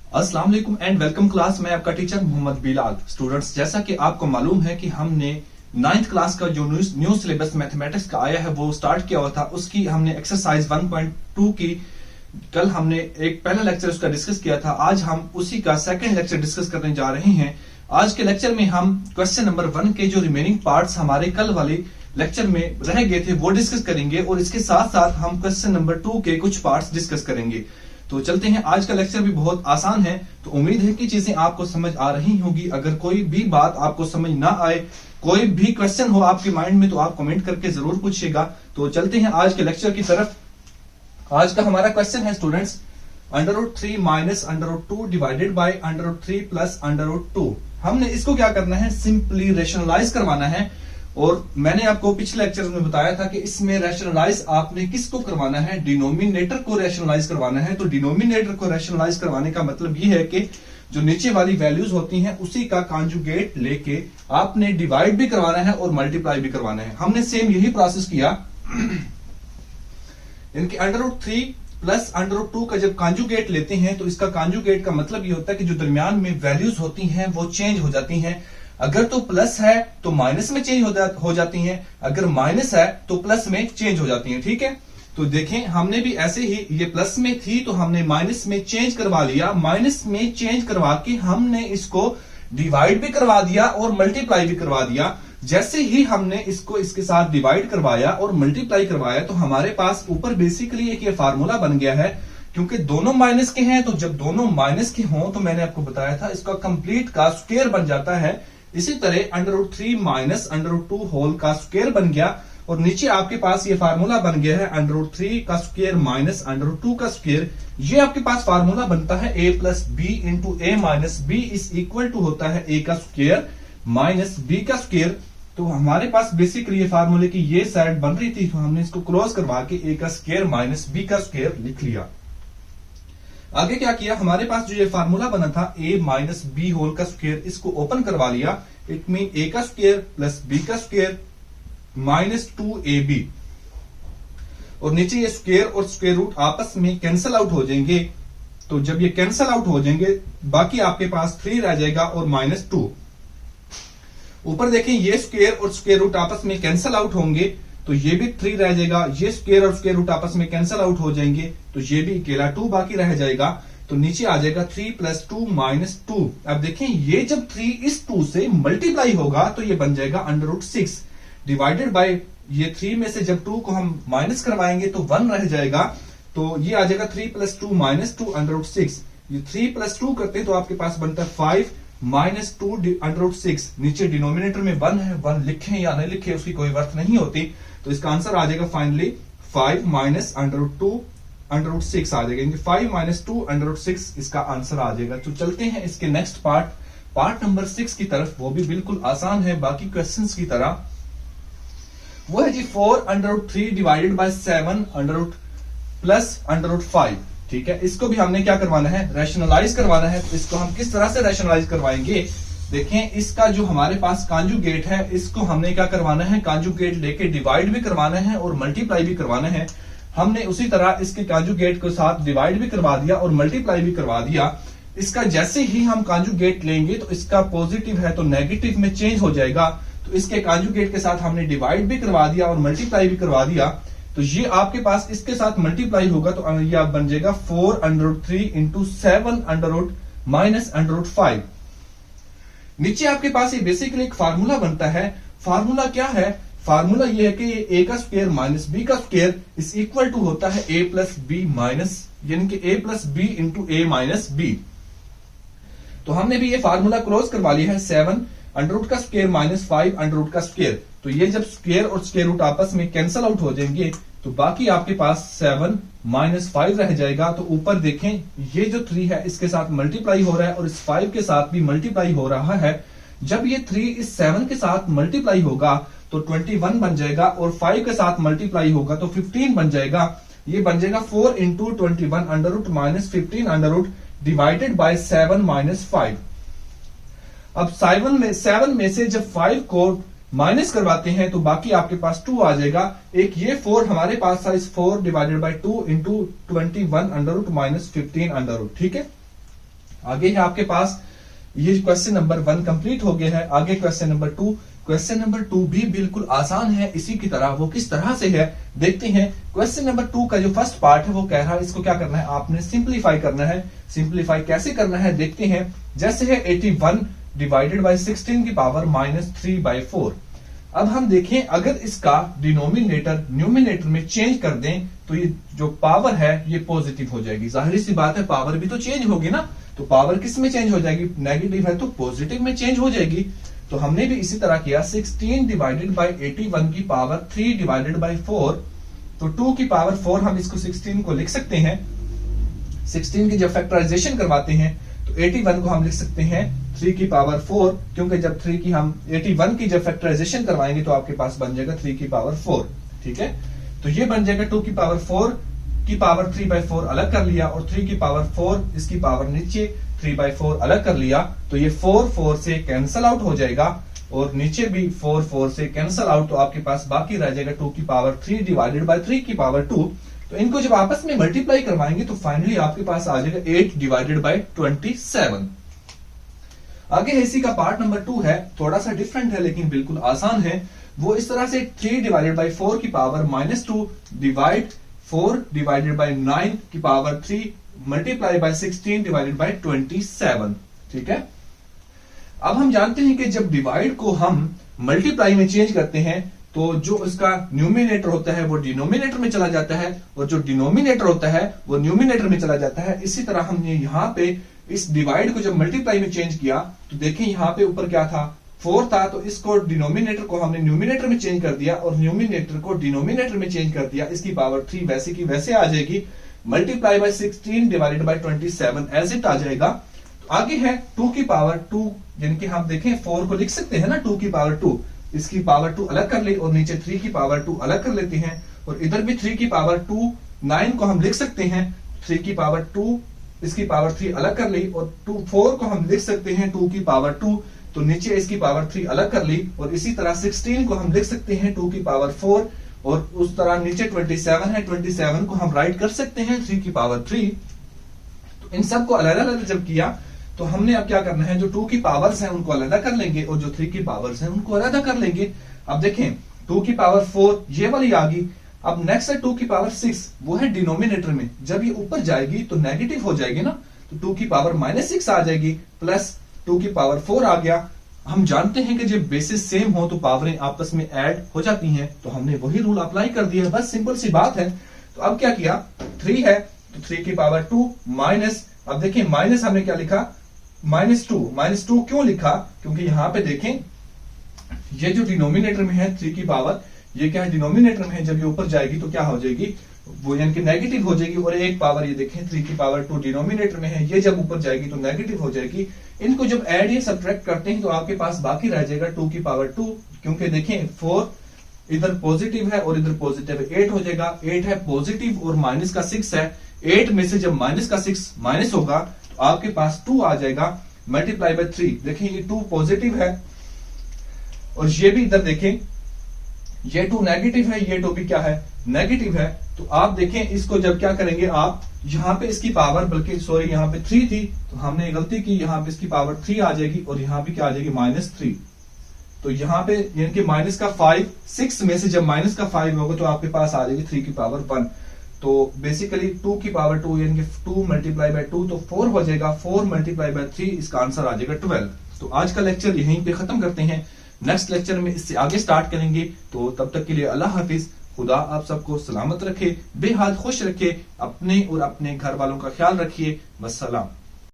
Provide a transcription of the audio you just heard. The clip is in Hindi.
अस्सलाम वालेकुम एंड वेलकम क्लास। मैं आपका टीचर मोहम्मद बिलाल। स्टूडेंट्स, जैसा कि आपको मालूम है कि हमने 9th क्लास का जो न्यू सिलेबस मैथमेटिक्स का आया है वो स्टार्ट किया हुआ था। उसकी हमने एक्सरसाइज 1.2 की कल हमने एक पहला लेक्चर उसका डिस्कस किया था। आज हम उसी का सेकंड लेक्चर डिस्कस करने जा रहे हैं। आज के लेक्चर में हम क्वेश्चन नंबर 1 के जो रिमेनिंग पार्ट्स हमारे कल वाले लेक्चर में रह गए थे वो डिस्कस करेंगे और इसके साथ साथ हम क्वेश्चन नंबर 2 के कुछ पार्ट्स डिस्कस करेंगे। तो चलते हैं। आज का लेक्चर भी बहुत आसान है, तो उम्मीद है कि चीजें आपको समझ आ रही होंगी। अगर कोई भी बात आपको समझ ना आए, कोई भी क्वेश्चन हो आपके माइंड में, तो आप कमेंट करके जरूर पूछिएगा। तो चलते हैं आज के लेक्चर की तरफ। आज का हमारा क्वेश्चन है students, √3 minus √2 divided by √3 plus √2। हमने इसको क्या करना है, सिंपली रेशनलाइज करवाना है। और मैंने आपको पिछले लेक्चर में बताया था कि इसमें रैशनलाइज आपने किसको करवाना है, डिनोमिनेटर को रैशनलाइज करवाना है। तो डिनोमिनेटर को रैशनलाइज करवाने का मतलब ये है कि जो नीचे वाली वैल्यूज होती हैं उसी का कॉन्जुगेट लेके आपने डिवाइड भी करवाना है और मल्टीप्लाई भी करवाना है। हमने सेम यही प्रोसेस किया। इनके √3 प्लस √2 का जब कॉन्जुगेट लेते हैं तो इसका कॉन्जुगेट का मतलब ये होता है कि जो दरमियान में वैल्यूज होती हैं वो चेंज हो जाती हैं। अगर तो प्लस है तो माइनस में चेंज हो जाती हैं, अगर माइनस है तो प्लस में चेंज हो जाती हैं। ठीक है, तो देखें हमने भी ऐसे ही, ये प्लस में थी तो हमने माइनस में चेंज करवा लिया। माइनस में चेंज करवा के हमने इसको डिवाइड भी करवा दिया और मल्टीप्लाई भी करवा दिया। जैसे ही हमने इसको इसके साथ डिवाइड करवाया और मल्टीप्लाई करवाया तो हमारे पास ऊपर बेसिकली एक ये फार्मूला बन गया है। क्योंकि दोनों माइनस के हैं, तो जब दोनों माइनस के हों तो मैंने आपको बताया था इसका कंप्लीट का स्क्वायर बन जाता है। इसी तरह √3 माइनस √2 होल का स्क्वायर बन गया और नीचे आपके पास ये फार्मूला बन गया है √3 का स्क्वायर माइनस √2 का स्क्वायर। ये आपके पास फार्मूला बनता है a plus B into A minus B is equal to होता है a का स्क्वायर माइनस b का स्क्वायर। तो हमारे पास बेसिकली ये फार्मूले की ये साइड बन रही थी, तो हमने इसको क्लोज करवा के a का स्क्वायर माइनस b का स्क्वायर लिख लिया। आगे क्या किया, हमारे पास जो ये फार्मूला बना था a माइनस बी होल का स्क्वायर, इसको ओपन करवा लिया। इट मीन a का स्क्वायर प्लस b का स्क्वायर माइनस 2ab। और नीचे ये स्क्वायर और स्क्वायर रूट आपस में कैंसिल आउट हो जाएंगे। तो जब ये कैंसिल आउट हो जाएंगे बाकी आपके पास 3 रह जाएगा और -2। ऊपर देखें ये स्क्वायर और स्क्वायर रूट आपस में कैंसिल आउट होंगे तो ये भी 3 रह जाएगा। ये स्क्वायर और स्क्वायर रूट आपस में कैंसिल आउट हो जाएंगे तो ये भी अकेला 2 बाकी रह जाएगा। तो नीचे आ जाएगा 3 प्लस 2 माइनस 2। अब देखें ये जब 3 इस 2 से मल्टीप्लाई होगा तो ये बन जाएगा √6 डिवाइडेड बाय ये 3 में से जब 2 को हम माइनस करवाएंगे तो 1 रह जाएगा। तो ये आ जाएगा 3 प्लस 2 माइनस 2 √6। ये 3 प्लस 2 करते हैं तो आपके पास बनता है 5 माइनस 2 √6। नीचे डिनोमिनेटर में 1 है, 1 लिखें या नहीं लिखे उसकी कोई वर्थ नहीं होती। तो इसका आंसर आ जाएगा फाइनली 5 माइनस √2 √6 आ जाएगा। 5 माइनस 2 √6 इसका आंसर आ जाएगा। तो चलते हैं इसके नेक्स्ट पार्ट नंबर 6 की तरफ। वो भी बिल्कुल आसान है बाकी क्वेश्चंस की तरह। वो है जी 4 √3 डिवाइडेड बाय 7 प्लस √5। ठीक है, इसको भी हमने क्या करवाना है, रैशनलाइज करवाना है। तो इसको हम किस तरह से रैशनलाइज करवाएंगे, देखें इसका जो हमारे पास कॉन्जुगेट है इसको हमने क्या करवाना है, कॉन्जुगेट लेके डिवाइड भी करवाना है और मल्टीप्लाई भी करवाना है। हमने उसी तरह इसके कॉन्जुगेट के साथ डिवाइड भी करवा दिया और मल्टीप्लाई भी करवा दिया। इसका जैसे ही हम कॉन्जुगेट लेंगे तो इसका पॉजिटिव है तो नेगेटिव में चेंज हो जाएगा। तो इसके कॉन्जुगेट के साथ हमने डिवाइड भी करवा दिया और मल्टीप्लाई भी करवा दिया। तो ये आपके पास इसके साथ मल्टीप्लाई होगा तो ये बन जाएगा 4 √3 इंटू 7 माइनस √5। नीचे आपके पास ये बेसिकली एक फार्मूला बनता है। फार्मूला क्या है, फार्मूला ये है कि a का स्क्वायर माइनस b का स्क्वायर इज इक्वल टू होता है a प्लस बी माइनस, यानी कि a plus B into a minus b। तो हमने भी ये फार्मूला क्लोज करवा लिया है। 7 √ का स्क्वायर माइनस 5 √ का स्क्वायर। तो ये जब स्क्वायर और स्क्वायर रूट आपस में कैंसिल आउट हो जाएंगे तो बाकी आपके पास 7 माइनस 5 रह जाएगा। तो ऊपर देखें ये जो 3 है इसके साथ मल्टीप्लाई हो रहा है और इस 5 के साथ भी मल्टीप्लाई हो रहा है। जब ये 3 इस 7 के साथ मल्टीप्लाई होगा तो 21 बन जाएगा और 5 के साथ मल्टीप्लाई होगा तो 15 बन जाएगा। ये बन जाएगा 4 into 21 √ minus 15 divided by 7 minus 5। अब 7 में से जब 5 को माइनस करवाते हैं तो बाकी आपके पास 2 आ जाएगा। एक ये 4 हमारे पास था, इस 4 डिवाइडेड बाय 2 इंटू 21 √ माइनस 15 √ ठीक है। आगे है आपके पास ये क्वेश्चन नंबर 1 कंप्लीट हो गया है। आगे क्वेश्चन नंबर 2, क्वेश्चन नंबर 2 भी बिल्कुल आसान है इसी की तरह। वो किस तरह से है देखते हैं। क्वेश्चन नंबर 2 का जो फर्स्ट पार्ट है वो कह रहा है इसको क्या करना है, आपने सिंप्लीफाई करना है। सिंप्लीफाई कैसे करना है देखते हैं। जैसे है 81 डिवाइडेड बाई 16 की पावर -3/4। अब हम देखें अगर इसका डिनोमिनेटर न्यूमिनेटर में चेंज कर दें तो ये जो पावर है ये पॉजिटिव हो जाएगी। जाहिर सी बात है पावर भी तो चेंज होगी ना, तो पावर किस में चेंज हो जाएगी, नेगेटिव है तो पॉजिटिव में चेंज हो जाएगी। तो हमने भी इसी तरह किया 16 डिवाइडेड बाई 81 की पावर 3 डिवाइडेड बाई 4। तो 2 की पावर 4 हम इसको 16 को लिख सकते हैं। 16 की जब फैक्टराइजेशन करवाते हैं तो 81 को हम लिख सकते हैं 3 की पावर 4, क्योंकि जब 3 की हम 81 की जब फैक्टराइजेशन करवाएंगे तो आपके पास बन जाएगा 3 की पावर 4। ठीक है, तो ये बन जाएगा 2 की पावर 4 की पावर 3/4 अलग कर लिया और 3 की पावर 4 इसकी पावर नीचे 3/4 अलग कर लिया। तो ये 4 से कैंसल आउट हो जाएगा और नीचे भी 4 से कैंसल आउट। तो आपके पास बाकी रह जाएगा 2 की पावर 3 डिवाइडेड बाई 3 की पावर 2। तो इनको जब आपस में मल्टीप्लाई करवाएंगे तो फाइनली आपके पास आ जाएगा 8 डिवाइडेड बाई 27। आगे इसी का पार्ट नंबर 2 है, थोड़ा सा डिफरेंट है लेकिन बिल्कुल आसान है। वो इस तरह से 3 डिवाइडेड बाई 4 की पावर -2 डिवाइड 4 डिवाइडेड बाई 9 की power 3 multiply by 16 divided by 27। ठीक है, अब हम जानते हैं कि जब डिवाइड को हम मल्टीप्लाई में चेंज करते हैं तो जो इसका न्यूमिनेटर होता है वो डिनोमिनेटर में चला जाता है और जो डिनोमिनेटर होता है वो न्यूमिनेटर में चला जाता है। इसी तरह हमने यहाँ पे इस डिवाइड को जब मल्टीप्लाई में चेंज किया तो देखें यहाँ पे ऊपर क्या था, 4 था, तो इसको डिनोमिनेटर को हमने न्यूमिनेटर में चेंज कर दिया और न्यूमिनेटर को डिनोमिनेटर में चेंज कर दिया। इसकी पावर 3 वैसे की वैसे आ जाएगी, multiply by 16 divided by 27 as it आ जाएगा। तो आगे है 2 की पावर 2, यानी कि हम देखें 4 को लिख सकते हैं ना 2 की पावर 2, इसकी पावर 2 अलग कर ली और नीचे 3 की पावर 2 अलग कर लेते हैं और इधर भी 3 की पावर 2, 9 को हम लिख सकते हैं 3 की पावर 2, इसकी पावर 3 अलग कर ली और 4 को हम लिख सकते हैं 2 की पावर 2, तो नीचे इसकी पावर 3 अलग कर ली और इसी तरह 16 को हम लिख सकते हैं 2 की पावर 4 और उस तरह नीचे 27 है, 27 को हम राइट कर सकते हैं 3 की पावर 3। तो इन सबको अलग अलग जब किया तो हमने अब क्या करना है, जो 2 की पावर्स हैं उनको अलग कर लेंगे और जो 3 की पावर्स हैं उनको अलग कर लेंगे। अब देखें 2 की पावर 4 ये वाली आ गई। अब नेक्स्ट है 2 की पावर 6, वो है डिनोमिनेटर में, जब ये ऊपर जाएगी तो नेगेटिव हो जाएगी ना, तो 2 की पावर -6 आ जाएगी प्लस 2 की पावर 4 आ गया। हम जानते हैं कि जब बेसिस सेम हो तो पावरें आपस में ऐड हो जाती हैं, तो हमने वही रूल अप्लाई कर दिया, बस सिंपल सी बात है। तो अब क्या किया, 3 है तो 3 की पावर 2 माइनस, अब देखें माइनस हमने क्या लिखा, -2 क्यों लिखा, क्योंकि यहां पे देखें ये जो डिनोमिनेटर में है 3 की पावर, ये क्या है डिनोमिनेटर में है, जब ये ऊपर जाएगी तो क्या हो जाएगी, वो यानी कि नेगेटिव हो जाएगी। और एक पावर ये देखें 3 की पावर 2 डिनोमिनेटर में है, ये जब ऊपर जाएगी तो नेगेटिव हो जाएगी। इनको जब ऐड या सब्ट्रैक्ट करते हैं तो आपके पास बाकी रह जाएगा 2 की पावर 2, क्योंकि देखें 4 इधर पॉजिटिव है और इधर पॉजिटिव है, 8 हो जाएगा। 8 है पॉजिटिव और माइनस का 6 है, 8 में से जब माइनस का 6 माइनस होगा तो आपके पास 2 आ जाएगा मल्टीप्लाई बाय 3। देखें ये 2 पॉजिटिव है और ये भी इधर देखें ये 2 नेगेटिव है, ये 2 भी क्या है नेगेटिव है। तो आप देखें इसको जब क्या करेंगे आप, यहां पे इसकी पावर, बल्कि सॉरी यहां पे 3 थी तो हमने गलती की, यहां पे इसकी पावर 3 आ जाएगी और यहां पे क्या आ जाएगी -3। तो यहां पे यानी कि माइनस का 5, 6 में से जब माइनस का 5 होगा तो आपके पास आ जाएगी 3 की पावर 1। तो बेसिकली 2 की पावर 2 यानी कि 2 मल्टीप्लाई बाय 2 तो 4 हो जाएगा, 4 मल्टीप्लाई बाय 3 इसका आंसर आ जाएगा 12। तो आज का लेक्चर यहीं पे खत्म करते हैं, नेक्स्ट लेक्चर में इससे आगे स्टार्ट करेंगे। तो तब तक के लिए अल्लाह हाफिज, खुदा आप सबको सलामत रखे, बेहाल खुश रखे, अपने और अपने घर वालों का ख्याल रखिए। वस्सलाम।